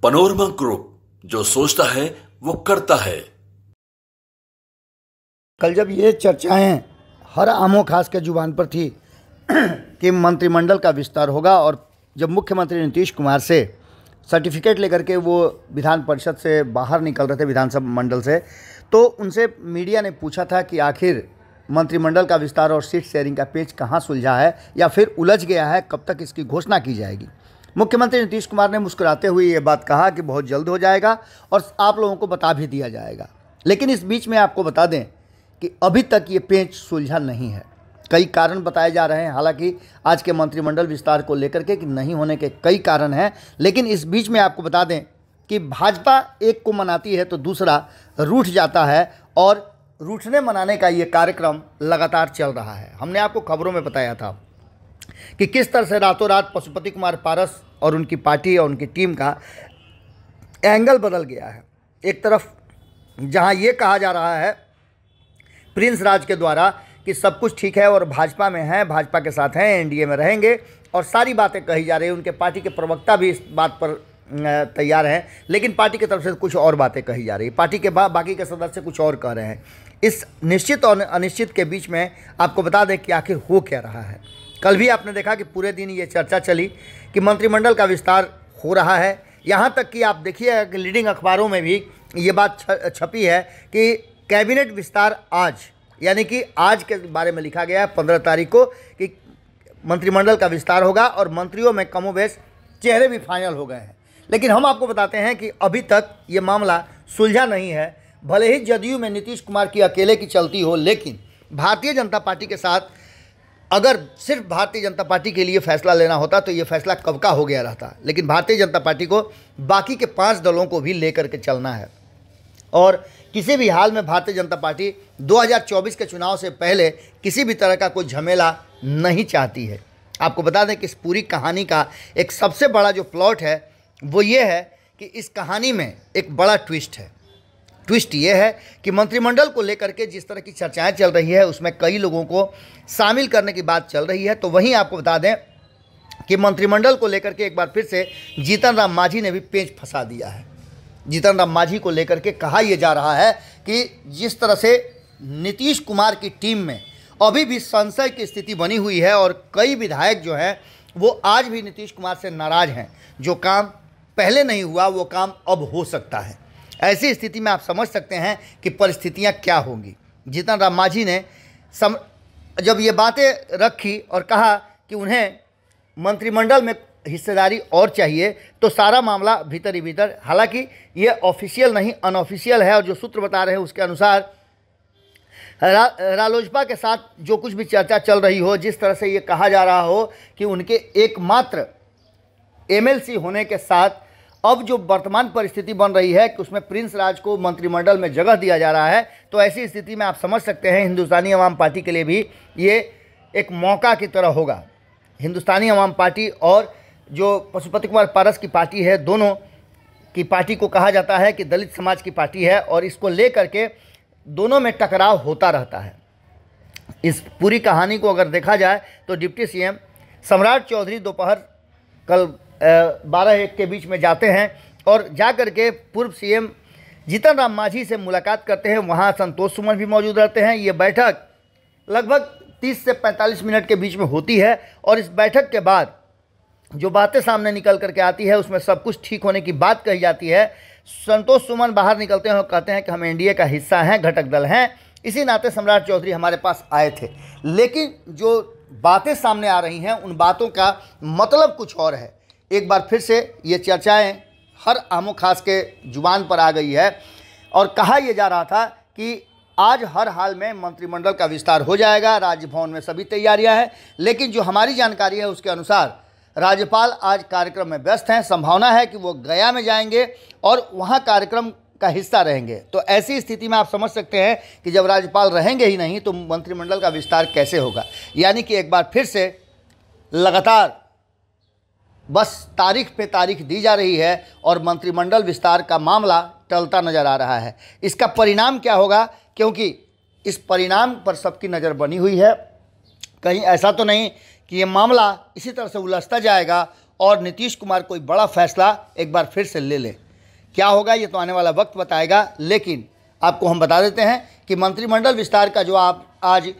Panorama group, जो सोचता है वो करता है। कल जब ये चर्चाएं हर आमो खास के जुबान पर थी कि मंत्रिमंडल का विस्तार होगा, और जब मुख्यमंत्री नीतीश कुमार से सर्टिफिकेट लेकर के वो विधान परिषद से बाहर निकल रहे थे, विधानसभा मंडल से, तो उनसे मीडिया ने पूछा था कि आखिर मंत्रिमंडल का विस्तार और सीट शेयरिंग का पेच कहाँ सुलझा है या फिर उलझ गया है, कब तक इसकी घोषणा की जाएगी। मुख्यमंत्री नीतीश कुमार ने मुस्कुराते हुए ये बात कहा कि बहुत जल्द हो जाएगा और आप लोगों को बता भी दिया जाएगा। लेकिन इस बीच में आपको बता दें कि अभी तक ये पेच सुलझा नहीं है। कई कारण बताए जा रहे हैं, हालांकि आज के मंत्रिमंडल विस्तार को लेकर के कि नहीं होने के कई कारण हैं, लेकिन इस बीच में आपको बता दें कि भाजपा एक को मनाती है तो दूसरा रूठ जाता है, और रूठने मनाने का ये कार्यक्रम लगातार चल रहा है। हमने आपको खबरों में बताया था कि किस तरह से रातों रात पशुपति कुमार पारस और उनकी पार्टी और उनकी टीम का एंगल बदल गया है। एक तरफ जहां ये कहा जा रहा है प्रिंस राज के द्वारा कि सब कुछ ठीक है और भाजपा में हैं, भाजपा के साथ हैं, एनडीए में रहेंगे, और सारी बातें कही जा रही हैं। उनके पार्टी के प्रवक्ता भी इस बात पर तैयार हैं, लेकिन पार्टी की तरफ से कुछ और बातें कही जा रही है, पार्टी के बाकी के सदस्य कुछ और कह रहे हैं। इस निश्चित और अनिश्चित के बीच में आपको बता दें कि आखिर हो क्या रहा है। कल भी आपने देखा कि पूरे दिन ये चर्चा चली कि मंत्रिमंडल का विस्तार हो रहा है। यहाँ तक कि आप देखिए कि लीडिंग अखबारों में भी ये बात छपी है कि कैबिनेट विस्तार आज, यानी कि आज के बारे में लिखा गया है 15 तारीख को कि मंत्रिमंडल का विस्तार होगा और मंत्रियों में कमोबेश चेहरे भी फाइनल हो गए हैं। लेकिन हम आपको बताते हैं कि अभी तक ये मामला सुलझा नहीं है। भले ही जदयू में नीतीश कुमार की अकेले की चलती हो, लेकिन भारतीय जनता पार्टी के साथ अगर सिर्फ भारतीय जनता पार्टी के लिए फैसला लेना होता तो ये फैसला कब का हो गया रहता। लेकिन भारतीय जनता पार्टी को बाकी के 5 दलों को भी लेकर के चलना है, और किसी भी हाल में भारतीय जनता पार्टी 2024 के चुनाव से पहले किसी भी तरह का कोई झमेला नहीं चाहती है। आपको बता दें कि इस पूरी कहानी का एक सबसे बड़ा जो प्लॉट है वो ये है कि इस कहानी में एक बड़ा ट्विस्ट है। ट्विस्ट ये है कि मंत्रिमंडल को लेकर के जिस तरह की चर्चाएं चल रही है उसमें कई लोगों को शामिल करने की बात चल रही है। तो वहीं आपको बता दें कि मंत्रिमंडल को लेकर के एक बार फिर से जीतन राम मांझी ने भी पेंच फंसा दिया है। जीतन राम मांझी को लेकर के कहा यह जा रहा है कि जिस तरह से नीतीश कुमार की टीम में अभी भी संशय की स्थिति बनी हुई है और कई विधायक जो हैं वो आज भी नीतीश कुमार से नाराज हैं। जो काम पहले नहीं हुआ वो काम अब हो सकता है। ऐसी स्थिति में आप समझ सकते हैं कि परिस्थितियां क्या होंगी। जीतन राम मांझी ने जब ये बातें रखी और कहा कि उन्हें मंत्रिमंडल में हिस्सेदारी और चाहिए, तो सारा मामला भीतर ही भीतर, हालांकि ये ऑफिशियल नहीं अनऑफिशियल है, और जो सूत्र बता रहे हैं उसके अनुसार रालोजपा के साथ जो कुछ भी चर्चा चल रही हो, जिस तरह से ये कहा जा रहा हो कि उनके एकमात्र एमएलसी होने के साथ अब जो वर्तमान परिस्थिति बन रही है कि उसमें प्रिंस राज को मंत्रिमंडल में जगह दिया जा रहा है, तो ऐसी स्थिति में आप समझ सकते हैं हिंदुस्तानी अवाम पार्टी के लिए भी ये एक मौका की तरह होगा। हिंदुस्तानी अवाम पार्टी और जो पशुपति कुमार पारस की पार्टी है, दोनों की पार्टी को कहा जाता है कि दलित समाज की पार्टी है, और इसको लेकर के दोनों में टकराव होता रहता है। इस पूरी कहानी को अगर देखा जाए तो डिप्टी सीएम सम्राट चौधरी दोपहर कल 12-1 के बीच में जाते हैं और जाकर के पूर्व सीएम जीतन राम मांझी से मुलाकात करते हैं। वहाँ संतोष सुमन भी मौजूद रहते हैं। ये बैठक लगभग 30 से 45 मिनट के बीच में होती है, और इस बैठक के बाद जो बातें सामने निकल करके आती है उसमें सब कुछ ठीक होने की बात कही जाती है। संतोष सुमन बाहर निकलते हैं और कहते हैं कि हम एनडीए का हिस्सा हैं, घटक दल हैं, इसी नाते सम्राट चौधरी हमारे पास आए थे। लेकिन जो बातें सामने आ रही हैं उन बातों का मतलब कुछ और है। एक बार फिर से ये चर्चाएं हर आमो खास के जुबान पर आ गई है, और कहा यह जा रहा था कि आज हर हाल में मंत्रिमंडल का विस्तार हो जाएगा, राजभवन में सभी तैयारियां हैं। लेकिन जो हमारी जानकारी है उसके अनुसार राज्यपाल आज कार्यक्रम में व्यस्त हैं। संभावना है कि वो गया में जाएंगे और वहाँ कार्यक्रम का हिस्सा रहेंगे। तो ऐसी स्थिति में आप समझ सकते हैं कि जब राज्यपाल रहेंगे ही नहीं तो मंत्रिमंडल का विस्तार कैसे होगा। यानी कि एक बार फिर से लगातार बस तारीख पे तारीख दी जा रही है और मंत्रिमंडल विस्तार का मामला टलता नज़र आ रहा है। इसका परिणाम क्या होगा, क्योंकि इस परिणाम पर सबकी नज़र बनी हुई है। कहीं ऐसा तो नहीं कि ये मामला इसी तरह से उलझता जाएगा और नीतीश कुमार कोई बड़ा फैसला एक बार फिर से ले ले। क्या होगा ये तो आने वाला वक्त बताएगा, लेकिन आपको हम बता देते हैं कि मंत्रिमंडल विस्तार का जो आज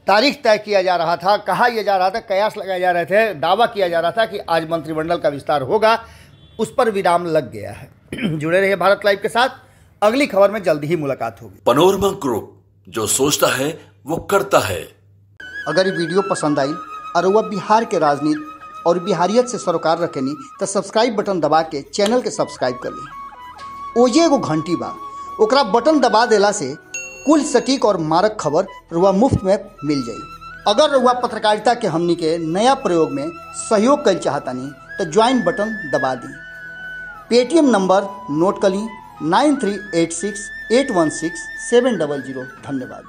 तारीख तय किया जा रहा था, कहा यह जा रहा था, कयास लगाए जा रहे थे, दावा किया जा रहा था कि आज मंत्रिमंडल का विस्तार होगा, उस पर विराम लग गया है। जुड़े रहिए भारत लाइव के साथ, अगली खबर में जल्दी ही मुलाकात होगी। पनोरमा ग्रुप, जो सोचता है वो करता है। अगर ये वीडियो पसंद आई और वह बिहार के राजनीति और बिहारियत से सरोकार रखेनी तो सब्सक्राइब बटन दबा के चैनल के सब्सक्राइब कर ली। ओजे एगो घंटी बा, ओकरा बटन दबा देला से कुल सटीक और मारक खबर रुआ मुफ्त में मिल जाई। अगर रुआ पत्रकारिता के हमनी के नया प्रयोग में सहयोग कर चाहतानी तो ज्वाइन बटन दबा दी। पेटीएम नंबर नोट कर ली 9386816700। धन्यवाद।